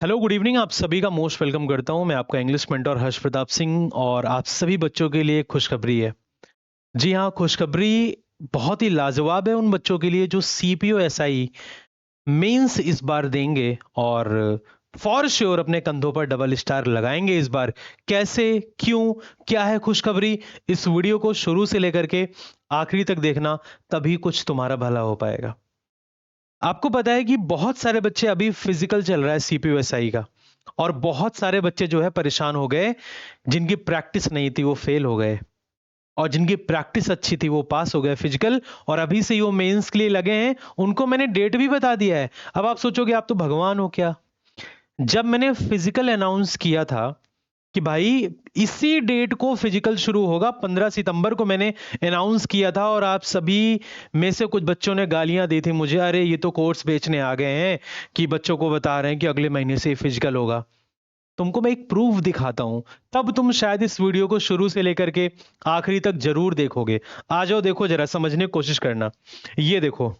Hello good evening. आप सभी का मोस्ट वेलकम करता हूं। मैं आपका इंग्लिश मेंटर हर्ष प्रताप सिंह और आप सभी बच्चों के लिए खुशखबरी है। जी हाँ, खुशखबरी बहुत ही लाजवाब है उन बच्चों के लिए जो सीपीओ एसआई मेंस इस बार देंगे और फॉर श्योर अपने कंधों पर डबल स्टार लगाएंगे इस बार। कैसे, क्यों, क्या है खुशखबरी, इस वीडियो को शुरू से लेकर के आखिरी तक देखना, तभी कुछ तुम्हारा भला हो पाएगा। आपको पता है कि बहुत सारे बच्चे अभी फिजिकल चल रहा है सीपीयूएसआई का, और बहुत सारे बच्चे जो है परेशान हो गए। जिनकी प्रैक्टिस नहीं थी वो फेल हो गए, और जिनकी प्रैक्टिस अच्छी थी वो पास हो गए फिजिकल, और अभी से ही वो मेंस के लिए लगे हैं। उनको मैंने डेट भी बता दिया है। अब आप सोचोगे आप तो भगवान हो क्या। जब मैंने फिजिकल अनाउंस किया था कि भाई इसी डेट को फिजिकल शुरू होगा, 15 सितंबर को मैंने अनाउंस किया था, और आप सभी में से कुछ बच्चों ने गालियां दी थी मुझे, अरे ये तो कोर्स बेचने आ गए हैं कि बच्चों को बता रहे हैं कि अगले महीने से फिजिकल होगा। तुमको मैं एक प्रूफ दिखाता हूं, तब तुम शायद इस वीडियो को शुरू से लेकर के आखिरी तक जरूर देखोगे। आ जाओ, देखो जरा, समझने की कोशिश करना। ये देखो,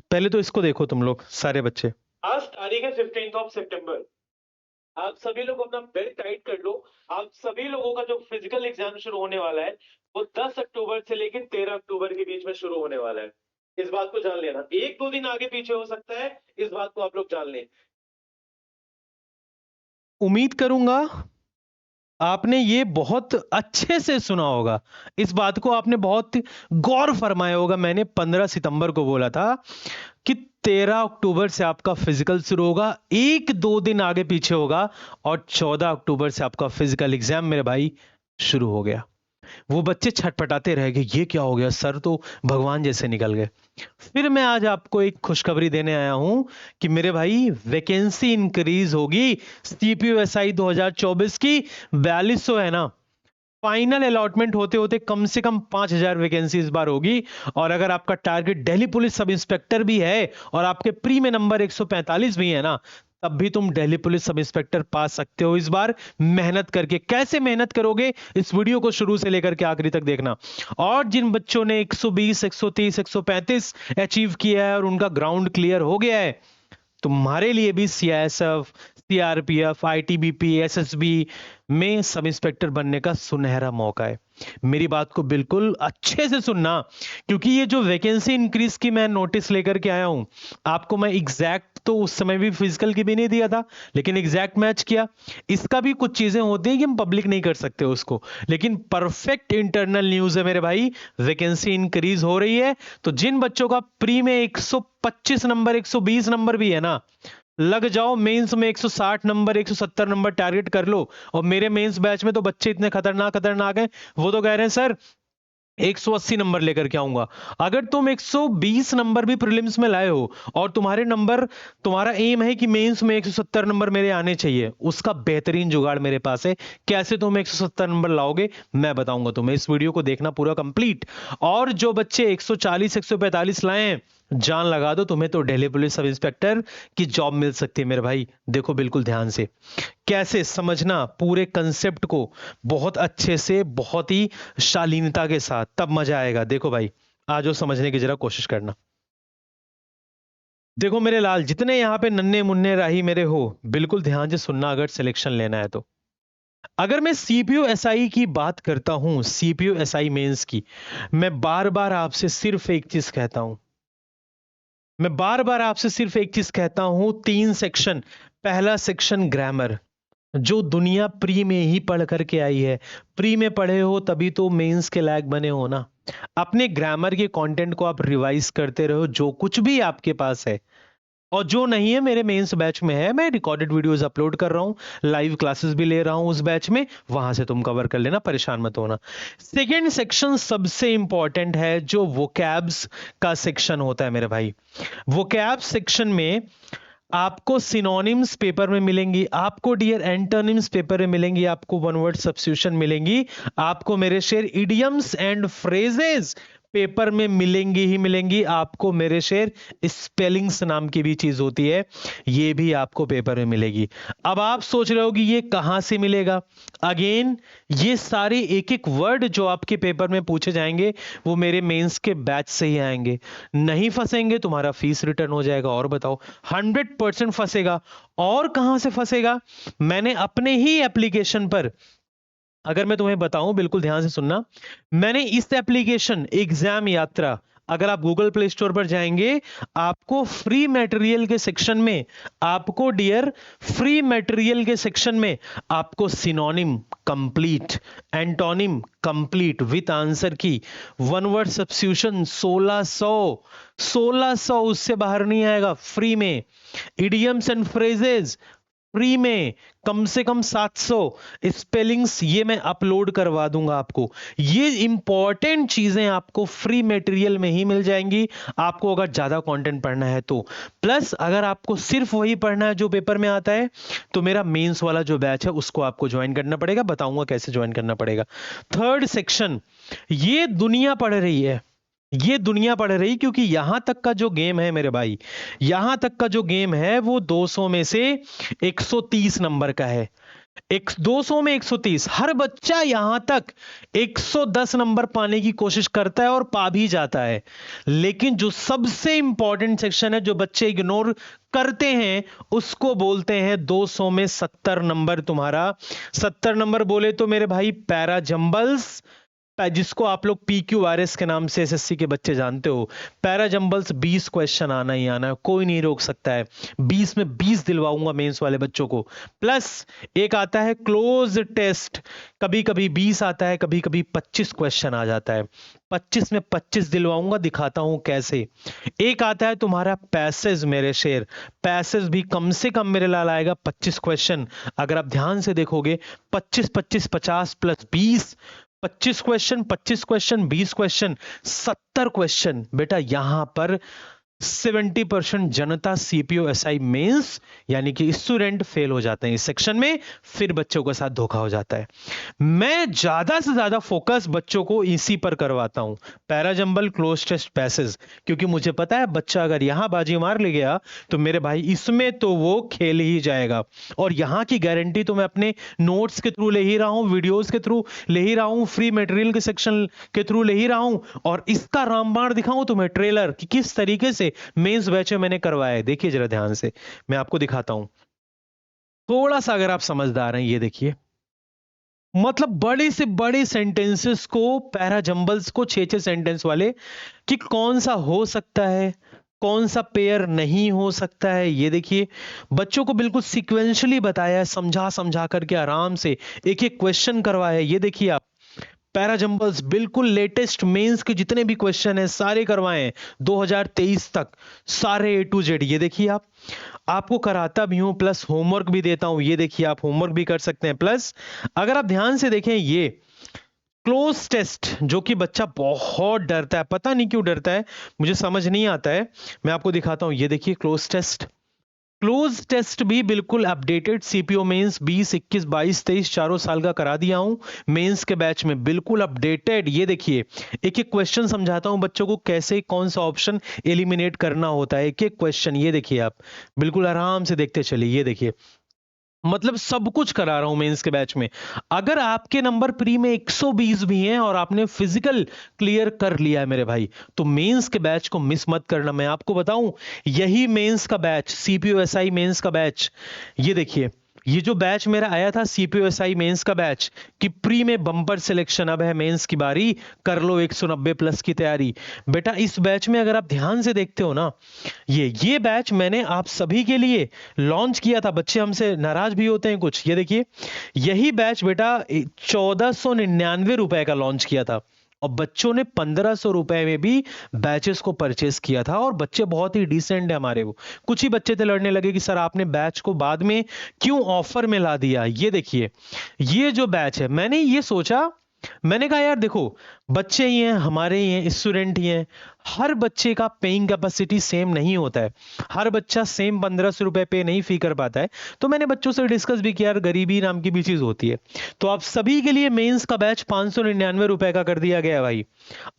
पहले तो इसको देखो तुम लोग सारे बच्चे। आज तारीख है 15 सितंबर। आप सभी लोग अपना बेल्ट टाइट कर लो। आप सभी लोगों का जो फिजिकल एग्जाम शुरू होने वाला है वो 10 अक्टूबर से लेकर 13 अक्टूबर के बीच में शुरू होने वाला है। इस बात को जान लेना, एक दो दिन आगे पीछे हो सकता है, इस बात को आप लोग जान लें। उम्मीद करूंगा आपने ये बहुत अच्छे से सुना होगा, इस बात को आपने बहुत गौर फरमाया होगा। मैंने 15 सितंबर को बोला था कि 13 अक्टूबर से आपका फिजिकल शुरू होगा, एक दो दिन आगे पीछे होगा, और 14 अक्टूबर से आपका फिजिकल एग्जाम मेरे भाई शुरू हो गया। वो बच्चे छटपटाते रह गए, ये क्या हो गया, सर तो भगवान जैसे निकल गए। फिर मैं आज आपको एक खुशखबरी देने आया हूं कि मेरे भाई वैकेंसी इंक्रीज होगी सीपीयूएसआई 2024 की। 4200 है ना, फाइनल अलॉटमेंट होते होते कम से कम 5000 वैकेंसी इस बार होगी। और अगर आपका target Delhi police sub inspector भी है और आपके प्री में नंबर 145 भी है ना, तब भी तुम दिल्ली पुलिस सब इंस्पेक्टर पा सकते हो इस बार, मेहनत करके। कैसे मेहनत करोगे, इस वीडियो को शुरू से लेकर के आखिरी तक देखना। और जिन बच्चों ने 120, 130, 135 अचीव किया है और उनका ग्राउंड क्लियर हो गया है, तुम्हारे लिए भी सीआईएसएफ, सीआरपीएफ, आईटीबीपी, एसएसबी में सब इंस्पेक्टर बनने का सुनहरा मौका है। मेरी बात को बिल्कुल अच्छे से सुनना, क्योंकि ये जो वैकेंसी इंक्रीज की मैं नोटिस लेकर के आया हूं, आपको मैं एग्जैक्ट तो उस समय भी फिजिकल की भी नहीं दिया था, लेकिन एग्जैक्ट मैच किया। इसका भी कुछ चीजें होती हैं कि हम पब्लिक नहीं कर सकते उसको, लेकिन परफेक्ट इंटरनल न्यूज है मेरे भाई। वैकेंसी इंक्रीज हो रही है, तो जिन बच्चों का प्री में 125 नंबर, 120 नंबर भी है ना, लग जाओ मेंस में 160 नंबर, 170 नंबर टारगेट कर लो। और मेरे मेंस बैच में तो बच्चे इतने खतरनाक खतरनाक हैं, वो तो कह रहे हैं सर 180 नंबर लेकर के आऊंगा। अगर तुम 120 नंबर भी प्रीलिम्स में लाए हो और तुम्हारे नंबर, तुम्हारा एम है कि मेंस में 170 नंबर मेरे आने चाहिए, उसका बेहतरीन जुगाड़ मेरे पास है। कैसे तुम 170 नंबर लाओगे मैं बताऊंगा तुम्हें, इस वीडियो को देखना पूरा कंप्लीट। और जो बच्चे 140, 145 लाए हैं, जान लगा दो, तुम्हें तो दिल्ली पुलिस सब इंस्पेक्टर की जॉब मिल सकती है मेरे भाई। देखो बिल्कुल ध्यान से, कैसे समझना पूरे कंसेप्ट को, बहुत अच्छे से, बहुत ही शालीनता के साथ, तब मजा आएगा। देखो भाई, आज समझने की जरा कोशिश करना। देखो मेरे लाल, जितने यहां पे नन्हे मुन्ने राही मेरे हो, बिल्कुल ध्यान से सुनना अगर सिलेक्शन लेना है तो। अगर मैं सीपीयू एसआई की बात करता हूं, सीपीयू एसआई मेंस की, मैं बार बार आपसे सिर्फ एक चीज कहता हूं, मैं बार बार आपसे सिर्फ एक चीज कहता हूं, 3 सेक्शन। पहला सेक्शन ग्रामर, जो दुनिया प्री में ही पढ़ करके आई है। प्री में पढ़े हो तभी तो मेंस के लायक बने हो ना। अपने ग्रामर के कंटेंट को आप रिवाइज करते रहो, जो कुछ भी आपके पास है। और जो नहीं है मेरे मेंस बैच में है, मैं रिकॉर्डेड वीडियोस अपलोड कर रहा हूं, लाइव क्लासेस भी ले रहा हूं उस बैच में, वहां से तुम कवर कर लेना, परेशान मत होना। सेकेंड सेक्शन सबसे इंपॉर्टेंट है, जो वोकैब्स का सेक्शन होता है मेरे भाई। वोकैब सेक्शन में आपको सिनोनिम्स पेपर में मिलेंगी, आपको डियर एंटोनिम्स पेपर में मिलेंगी, आपको वन वर्ड सब्स्टिट्यूशन मिलेंगी, आपको मेरे शेर इडियम्स एंड फ्रेजेस पेपर में मिलेंगी ही मिलेंगी आपको मेरे शेर। स्पेलिंग्स नाम की भी चीज होती है, ये भी आपको पेपर में मिलेगी। अब आप सोच रहे हो कि ये कहां से मिलेगा। अगेन ये सारे एक एक वर्ड जो आपके पेपर में पूछे जाएंगे वो मेरे मेंस के बैच से ही आएंगे। नहीं फंसेंगे तुम्हारा फीस रिटर्न हो जाएगा। और बताओ 100% फंसेगा। और कहां से फंसेगा, मैंने अपने ही एप्लीकेशन पर, अगर मैं तुम्हें बताऊं बिल्कुल ध्यान से सुनना, मैंने इस एप्लीकेशन एग्जाम यात्रा, अगर आप गूगल प्ले स्टोर पर जाएंगे आपको फ्री मटेरियल के सेक्शन में, आपको डियर फ्री मटेरियल के सेक्शन में आपको synonym complete, antonym complete with answer की, वन वर्ड सब्स्टिट्यूशन 1600 उससे बाहर नहीं आएगा, फ्री में। इडियम्स एंड फ्रेजेस फ्री में कम से कम 700 स्पेलिंग्स, ये मैं अपलोड करवा दूंगा आपको। ये इंपॉर्टेंट चीजें आपको फ्री मटेरियल में ही मिल जाएंगी, आपको अगर ज्यादा कंटेंट पढ़ना है तो। प्लस अगर आपको सिर्फ वही पढ़ना है जो पेपर में आता है तो मेरा मेंस वाला जो बैच है उसको आपको ज्वाइन करना पड़ेगा। बताऊंगा कैसे ज्वाइन करना पड़ेगा। थर्ड सेक्शन, ये दुनिया पढ़ रही है, ये दुनिया पढ़ रही, क्योंकि यहां तक का जो गेम है मेरे भाई, यहां तक का जो गेम है वो 200 में से 130 नंबर का है। 200 में 130, हर बच्चा यहां तक 110 नंबर पाने की कोशिश करता है और पा भी जाता है। लेकिन जो सबसे इंपॉर्टेंट सेक्शन है जो बच्चे इग्नोर करते हैं उसको बोलते हैं 200 में 70 नंबर। तुम्हारा 70 नंबर बोले तो मेरे भाई पैरा जंबल्स, जिसको आप लोग PQRS के नाम से एसएससी के बच्चे जानते हो, पैरा जंबल्स 20 क्वेश्चन आना ही आना है, कोई नहीं रोक सकता है। 20 में 20 दिलवाऊंगा मेंस वाले बच्चों को। प्लस एक आता है क्लोज टेस्ट, कभी कभी 20 आता है, कभी कभी 25 क्वेश्चन आ जाता है। 25 में 25 दिलवाऊंगा, दिखाता हूं कैसे। एक आता है तुम्हारा पैसेज मेरे शेर, पैसेज भी कम से कम मेरे लाल आएगा 25 क्वेश्चन। अगर आप ध्यान से देखोगे 25 25 50 plus 20, 25 question, 25 question, 20 question, 70 question. बेटा यहां पर 70% जनता सीपीओ एसआई मेंस यानी कि स्टूडेंट फेल हो जाते हैं इस सेक्शन में, फिर बच्चों के साथ धोखा हो जाता है। मैं ज्यादा से ज्यादा फोकस बच्चों को इसी पर करवाता हूं, पैराजंबल, क्लोज टेस्ट, पैसेज, क्योंकि मुझे पता है बच्चा अगर यहां बाजी मार ले गया तो मेरे भाई इसमें तो वो खेल ही जाएगा। और यहां की गारंटी तो मैं अपने नोट्स के थ्रू ले ही रहा हूं, वीडियोस के थ्रू ले ही रहा हूं, फ्री मटेरियल के सेक्शन के थ्रू ले ही रहा हूं। और इसका रामबाण दिखाऊं तुम्हें ट्रेलर कि किस तरीके से मेंस बैच में मैंने करवाया है। देखिए जरा ध्यान से, मैं आपको दिखाता हूं थोड़ा सा, अगर आप समझदार हैं। ये देखिए, मतलब बड़े से बड़े सेंटेंसेस को, पैरा जंबल्स को 6-6 सेंटेंस वाले, कि कौन सा हो सकता है, कौन सा पेयर नहीं हो सकता है। ये देखिए बच्चों को बिल्कुल सीक्वेंशियली बताया है, समझा समझा करके आराम से एक एक क्वेश्चन करवाया है। ये देखिए आप पैराजंबल्स बिल्कुल लेटेस्ट मेंस के जितने भी क्वेश्चन हैं सारे करवाए हैं 2023 तक, सारे A to Z। ये देखिए आप, आपको कराता भी हूं प्लस होमवर्क भी देता हूं। ये देखिए आप होमवर्क भी कर सकते हैं। प्लस अगर आप ध्यान से देखें, ये क्लोज टेस्ट जो कि बच्चा बहुत डरता है, पता नहीं क्यों डरता है, मुझे समझ नहीं आता है, मैं आपको दिखाता हूं। ये देखिए क्लोज टेस्ट, क्लोज टेस्ट भी बिल्कुल अपडेटेड सीपीओ मेंस 20, 21, 22, 23 चारों साल का करा दिया हूं मेंस के बैच में, बिल्कुल अपडेटेड। ये देखिए एक एक क्वेश्चन समझाता हूं बच्चों को कैसे कौन सा ऑप्शन एलिमिनेट करना होता है, एक एक क्वेश्चन। ये देखिए आप बिल्कुल आराम से देखते चलिए। ये देखिए मतलब सब कुछ करा रहा हूं मेंस के बैच में। अगर आपके नंबर प्री में 120 भी हैं और आपने फिजिकल क्लियर कर लिया है मेरे भाई, तो मेंस के बैच को मिस मत करना। मैं आपको बताऊं, यही मेंस का बैच, सीपीओएसआई मेंस का बैच, ये देखिए ये जो बैच मेरा आया था सीपीओएसआई मेंस का बैच, कि प्री में बम्पर सिलेक्शन, अब है मेंस की बारी, कर लो 190 प्लस की तैयारी। बेटा इस बैच में अगर आप ध्यान से देखते हो ना, ये बैच मैंने आप सभी के लिए लॉन्च किया था। बच्चे हमसे नाराज भी होते हैं कुछ। ये देखिए यही बैच बेटा 1499 रुपए का लॉन्च किया था और बच्चों ने 1500 रुपए में भी बैचेस को परचेस किया था। और बच्चे बहुत ही डिसेंट है हमारे। वो कुछ ही बच्चे थे लड़ने लगे कि सर आपने बैच को बाद में क्यों ऑफर में ला दिया। ये देखिए ये जो बैच है, मैंने ये सोचा, मैंने कहा यार देखो बच्चे ही हैं, हमारे ही हैं, स्टूडेंट ही हैं। हर बच्चे का पेइंग कैपेसिटी सेम नहीं होता है। हर बच्चा सेम 1500 रुपए पे नहीं फी कर पाता है। तो मैंने बच्चों से डिस्कस भी किया, गरीबी नाम की भी चीज होती है। तो आप सभी के लिए मेंस का बैच 599 रुपए का कर दिया गया है भाई।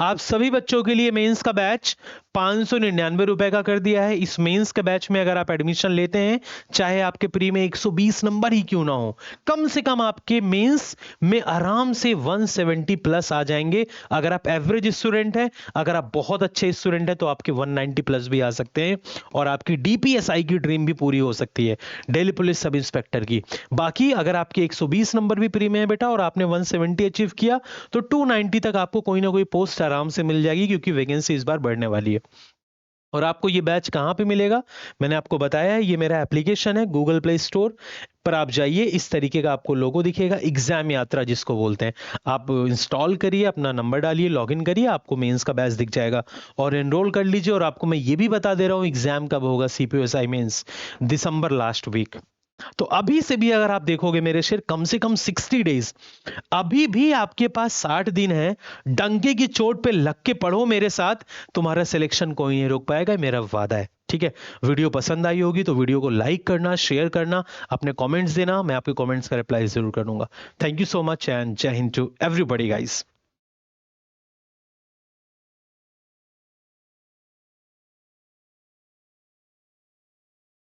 आप सभी बच्चों के लिए मेंस का बैच 599 रुपए का कर दिया है। इस मेंस के बैच में अगर आप एडमिशन लेते हैं, चाहे आपके प्री में 120 नंबर ही क्यों ना हो, कम से कम आपके मेंस में आराम से 170 प्लस आ जाएंगे। अगर आप एवरेज स्टूडेंट हैं, अगर आप बहुत अच्छे स्टूडेंट हैं, तो आपके 190 प्लस भी आ सकते हैं और आपकी डीपीएसआई की ड्रीम भी पूरी हो सकती है, दिल्ली पुलिस सब इंस्पेक्टर की। बाकी अगर आपके 120 नंबर भी प्री में है बेटा और आपने 170 अचीव किया, तो 290 तक आपको कोई ना कोई पोस्ट आराम से मिल जाएगी, क्योंकि वैकेंसी इस बार बढ़ने वाली है। और आपको ये बैच कहां पे मिलेगा, मैंने आपको बताया है, ये मेरा एप्लीकेशन है गूगल प्ले स्टोर पर। आप जाइए, इस तरीके का आपको लोगो दिखेगा, एग्जाम यात्रा जिसको बोलते हैं। आप इंस्टॉल करिए, अपना नंबर डालिए, लॉगिन करिए, आपको मेंस का बैच दिख जाएगा और एनरोल कर लीजिए। और आपको मैं ये भी बता दे रहा हूँ, एग्जाम कब होगा सीपीएसआई मेंस, दिसंबर लास्ट वीक। तो अभी से भी अगर आप देखोगे मेरे शेर, कम से कम 60 डेज, अभी भी आपके पास 60 दिन है। डंके की चोट पे लग के पढ़ो मेरे साथ, तुम्हारा सिलेक्शन कोई नहीं रोक पाएगा, मेरा वादा है। ठीक है, वीडियो पसंद आई होगी तो वीडियो को लाइक करना, शेयर करना, अपने कमेंट्स देना, मैं आपके कमेंट्स का रिप्लाई जरूर करूंगा। Thank you so much and जय हिंद टू एवरीबॉडी गाइस।